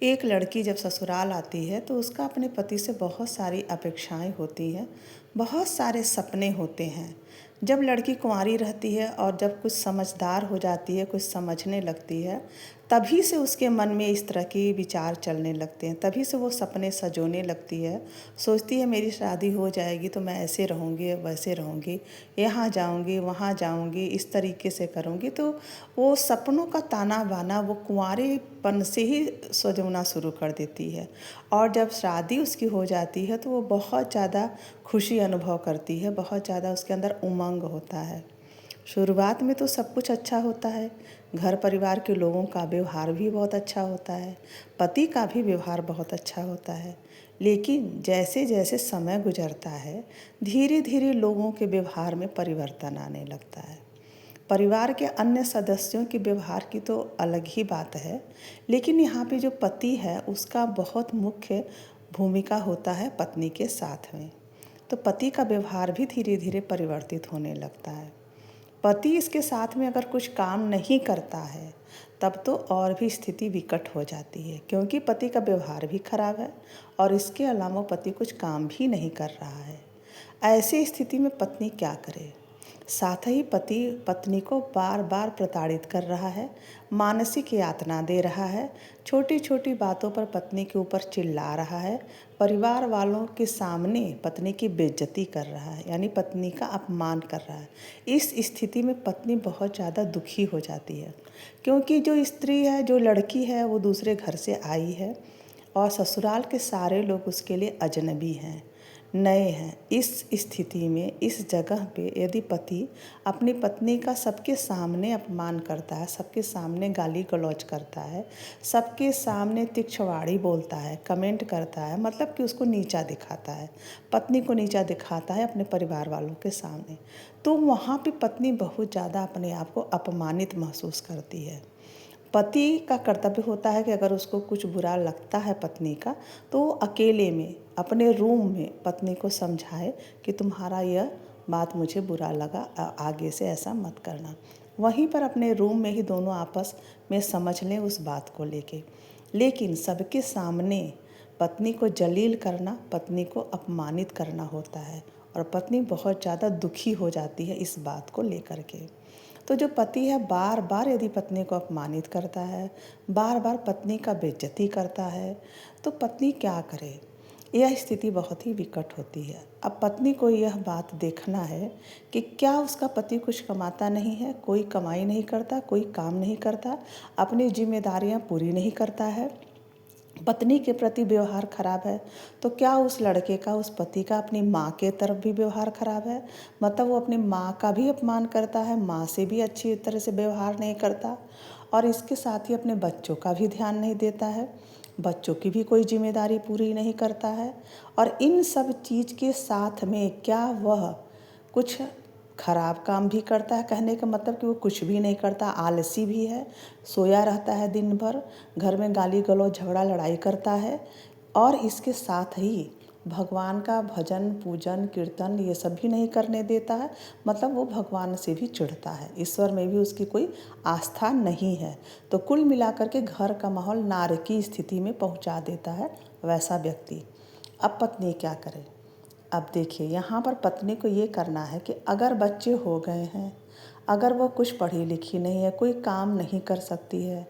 एक लड़की जब ससुराल आती है तो उसका अपने पति से बहुत सारी अपेक्षाएं होती हैं, बहुत सारे सपने होते हैं। जब लड़की कुंवारी रहती है और जब कुछ समझदार हो जाती है, कुछ समझने लगती है, तभी से उसके मन में इस तरह के विचार चलने लगते हैं, तभी से वो सपने सजोने लगती है। सोचती है मेरी शादी हो जाएगी तो मैं ऐसे रहूँगी, वैसे रहूँगी, यहाँ जाऊँगी, वहाँ जाऊँगी, इस तरीके से करूँगी। तो वो सपनों का ताना बाना वो कुंवारेपन से ही सजोना शुरू कर देती है। और जब शादी उसकी हो जाती है तो वो बहुत ज़्यादा खुशी अनुभव करती है, बहुत ज़्यादा उसके अंदर उमंग होता है। शुरुआत में तो सब कुछ अच्छा होता है, घर परिवार के लोगों का व्यवहार भी बहुत अच्छा होता है, पति का भी व्यवहार बहुत अच्छा होता है। लेकिन जैसे जैसे समय गुजरता है, धीरे धीरे लोगों के व्यवहार में परिवर्तन आने लगता है। परिवार के अन्य सदस्यों के व्यवहार की तो अलग ही बात है, लेकिन यहाँ पे जो पति है उसका बहुत मुख्य भूमिका होता है पत्नी के साथ में। तो पति का व्यवहार भी धीरे धीरे परिवर्तित होने लगता है। पति इसके साथ में अगर कुछ काम नहीं करता है तब तो और भी स्थिति विकट हो जाती है, क्योंकि पति का व्यवहार भी खराब है और इसके अलावा पति कुछ काम भी नहीं कर रहा है। ऐसी स्थिति में पत्नी क्या करे? साथ ही पति पत्नी को बार बार प्रताड़ित कर रहा है, मानसिक यातना दे रहा है, छोटी छोटी बातों पर पत्नी के ऊपर चिल्ला रहा है, परिवार वालों के सामने पत्नी की बेइज्जती कर रहा है, यानी पत्नी का अपमान कर रहा है। इस स्थिति में पत्नी बहुत ज़्यादा दुखी हो जाती है, क्योंकि जो स्त्री है, जो लड़की है, वो दूसरे घर से आई है और ससुराल के सारे लोग उसके लिए अजनबी हैं, नए हैं। इस स्थिति में, इस जगह पे यदि पति अपनी पत्नी का सबके सामने अपमान करता है, सबके सामने गाली गलौज करता है, सबके सामने तिछवाड़ी बोलता है, कमेंट करता है, मतलब कि उसको नीचा दिखाता है, पत्नी को नीचा दिखाता है अपने परिवार वालों के सामने, तो वहाँ पे पत्नी बहुत ज़्यादा अपने आप को अपमानित महसूस करती है। पति का कर्तव्य होता है कि अगर उसको कुछ बुरा लगता है पत्नी का, तो वो अकेले में अपने रूम में पत्नी को समझाए कि तुम्हारा यह बात मुझे बुरा लगा, आगे से ऐसा मत करना। वहीं पर अपने रूम में ही दोनों आपस में समझ लें उस बात को लेके। लेकिन सबके सामने पत्नी को जलील करना, पत्नी को अपमानित करना होता है और पत्नी बहुत ज़्यादा दुखी हो जाती है इस बात को लेकर के। तो जो पति है बार बार यदि पत्नी को अपमानित करता है, बार बार पत्नी का बेइज्जती करता है, तो पत्नी क्या करे? यह स्थिति बहुत ही विकट होती है। अब पत्नी को यह बात देखना है कि क्या उसका पति कुछ कमाता नहीं है, कोई कमाई नहीं करता, कोई काम नहीं करता, अपनी जिम्मेदारियां पूरी नहीं करता है, पत्नी के प्रति व्यवहार खराब है, तो क्या उस लड़के का, उस पति का अपनी माँ के तरफ भी व्यवहार खराब है? मतलब वो अपनी माँ का भी अपमान करता है, माँ से भी अच्छी तरह से व्यवहार नहीं करता और इसके साथ ही अपने बच्चों का भी ध्यान नहीं देता है, बच्चों की भी कोई जिम्मेदारी पूरी नहीं करता है। और इन सब चीज़ के साथ में क्या वह कुछ खराब काम भी करता है? कहने का मतलब कि वो कुछ भी नहीं करता, आलसी भी है, सोया रहता है दिन भर, घर में गाली गलौज झगड़ा लड़ाई करता है और इसके साथ ही भगवान का भजन पूजन कीर्तन ये सब भी नहीं करने देता है। मतलब वो भगवान से भी चिढ़ता है, ईश्वर में भी उसकी कोई आस्था नहीं है। तो कुल मिलाकर के घर का माहौल नारकीय स्थिति में पहुंचा देता है वैसा व्यक्ति। अब पत्नी क्या करे? अब देखिए, यहाँ पर पत्नी को ये करना है कि अगर बच्चे हो गए हैं, अगर वो कुछ पढ़ी लिखी नहीं है, कोई काम नहीं कर सकती है,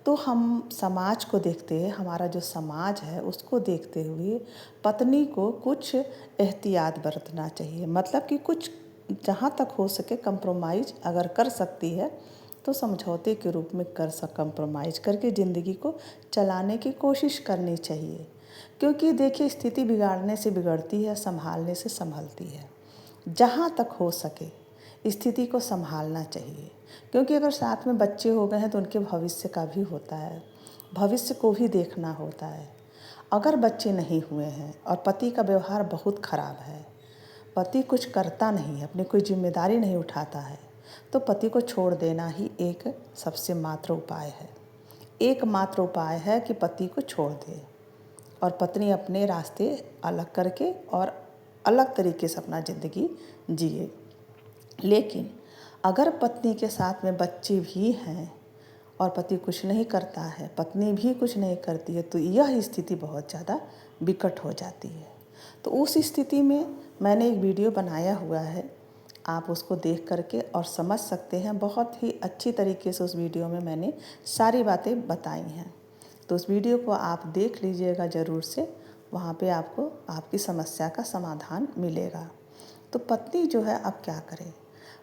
तो हम समाज को देखते हैं, हमारा जो समाज है उसको देखते हुए पत्नी को कुछ एहतियात बरतना चाहिए। मतलब कि कुछ जहाँ तक हो सके कंप्रोमाइज़ अगर कर सकती है तो समझौते के रूप में कंप्रोमाइज़ करके ज़िंदगी को चलाने की कोशिश करनी चाहिए। क्योंकि देखिए, स्थिति बिगाड़ने से बिगड़ती है, संभालने से संभलती है। जहाँ तक हो सके स्थिति को संभालना चाहिए, क्योंकि अगर साथ में बच्चे हो गए हैं तो उनके भविष्य का भी होता है, भविष्य को भी देखना होता है। अगर बच्चे नहीं हुए हैं और पति का व्यवहार बहुत खराब है, पति कुछ करता नहीं है, अपनी कोई जिम्मेदारी नहीं उठाता है, तो पति को छोड़ देना ही एक सबसे मात्र उपाय है। एकमात्र उपाय है कि पति को छोड़ दे और पत्नी अपने रास्ते अलग करके और अलग तरीके से अपना ज़िंदगी जिए। लेकिन अगर पत्नी के साथ में बच्चे भी हैं और पति कुछ नहीं करता है, पत्नी भी कुछ नहीं करती है, तो यह स्थिति बहुत ज़्यादा विकट हो जाती है। तो उस स्थिति में मैंने एक वीडियो बनाया हुआ है, आप उसको देख करके और समझ सकते हैं। बहुत ही अच्छी तरीके से उस वीडियो में मैंने सारी बातें बताई हैं, तो उस वीडियो को आप देख लीजिएगा ज़रूर से, वहाँ पे आपको आपकी समस्या का समाधान मिलेगा। तो पत्नी जो है अब क्या करे?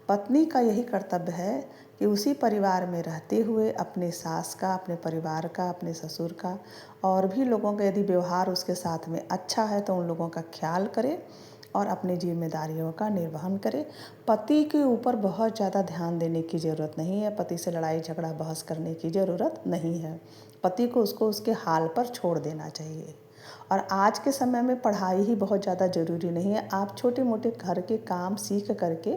पत्नी का यही कर्तव्य है कि उसी परिवार में रहते हुए अपने सास का, अपने परिवार का, अपने ससुर का और भी लोगों का यदि व्यवहार उसके साथ में अच्छा है तो उन लोगों का ख्याल करे और अपनी जिम्मेदारियों का निर्वहन करे। पति के ऊपर बहुत ज़्यादा ध्यान देने की ज़रूरत नहीं है, पति से लड़ाई झगड़ा बहस करने की ज़रूरत नहीं है। पति को उसको उसके हाल पर छोड़ देना चाहिए। और आज के समय में पढ़ाई ही बहुत ज़्यादा ज़रूरी नहीं है, आप छोटे मोटे घर के काम सीख करके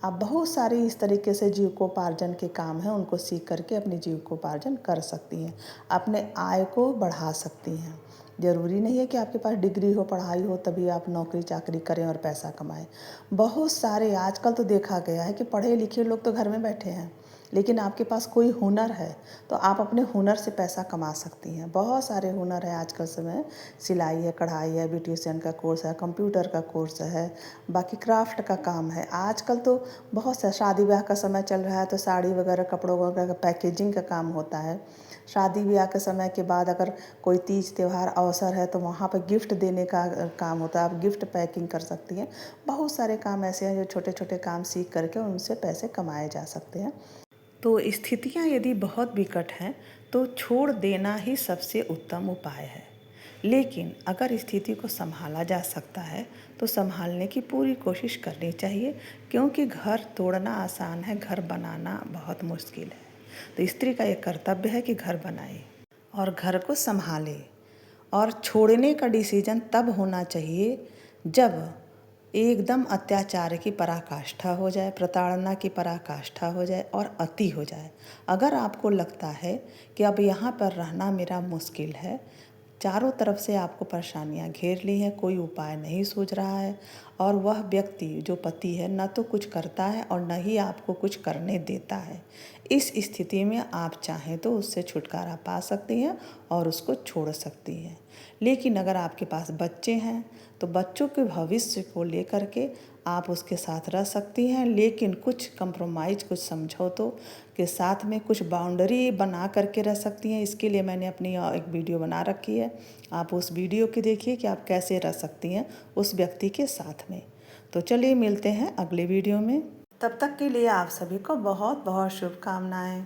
आप बहुत सारे इस तरीके से जीविकोपार्जन के काम हैं उनको सीख करके अपनी जीविकोपार्जन कर सकती हैं, अपने आय को बढ़ा सकती हैं। ज़रूरी नहीं है कि आपके पास डिग्री हो, पढ़ाई हो तभी आप नौकरी चाकरी करें और पैसा कमाएं। बहुत सारे आजकल तो देखा गया है कि पढ़े लिखे लोग तो घर में बैठे हैं, लेकिन आपके पास कोई हुनर है तो आप अपने हुनर से पैसा कमा सकती हैं। बहुत सारे हुनर है आजकल समय, सिलाई है, कढ़ाई है, ब्यूटिशियन का कोर्स है, कंप्यूटर का कोर्स है, बाकी क्राफ्ट का काम है। आजकल तो बहुत सा शादी ब्याह का समय चल रहा है तो साड़ी वगैरह कपड़ों वगैरह का पैकेजिंग का काम होता है। शादी ब्याह के समय के बाद अगर कोई तीज त्यौहार अवसर है तो वहाँ पर गिफ्ट देने का काम होता है, आप गिफ्ट पैकिंग कर सकती हैं। बहुत सारे काम ऐसे हैं जो छोटे छोटे काम सीख करके उनसे पैसे कमाए जा सकते हैं। तो स्थितियाँ यदि बहुत विकट हैं तो छोड़ देना ही सबसे उत्तम उपाय है, लेकिन अगर स्थिति को संभाला जा सकता है तो संभालने की पूरी कोशिश करनी चाहिए, क्योंकि घर तोड़ना आसान है, घर बनाना बहुत मुश्किल है। तो स्त्री का ये कर्तव्य है कि घर बनाए और घर को संभाले। और छोड़ने का डिसीजन तब होना चाहिए जब एकदम अत्याचार की पराकाष्ठा हो जाए, प्रताड़ना की पराकाष्ठा हो जाए और अति हो जाए। अगर आपको लगता है कि अब यहाँ पर रहना मेरा मुश्किल है, चारों तरफ से आपको परेशानियाँ घेर ली हैं, कोई उपाय नहीं सूझ रहा है और वह व्यक्ति जो पति है न तो कुछ करता है और न ही आपको कुछ करने देता है, इस स्थिति में आप चाहें तो उससे छुटकारा पा सकती हैं और उसको छोड़ सकती हैं। लेकिन अगर आपके पास बच्चे हैं तो बच्चों के भविष्य को लेकर के आप उसके साथ रह सकती हैं, लेकिन कुछ कंप्रोमाइज़, कुछ समझौतों के साथ में कुछ बाउंड्री बना करके रह सकती हैं। इसके लिए मैंने अपनी एक वीडियो बना रखी है, आप उस वीडियो की देखिए कि आप कैसे रह सकती हैं उस व्यक्ति के साथ में। तो चलिए मिलते हैं अगले वीडियो में, तब तक के लिए आप सभी को बहुत बहुत शुभकामनाएँ।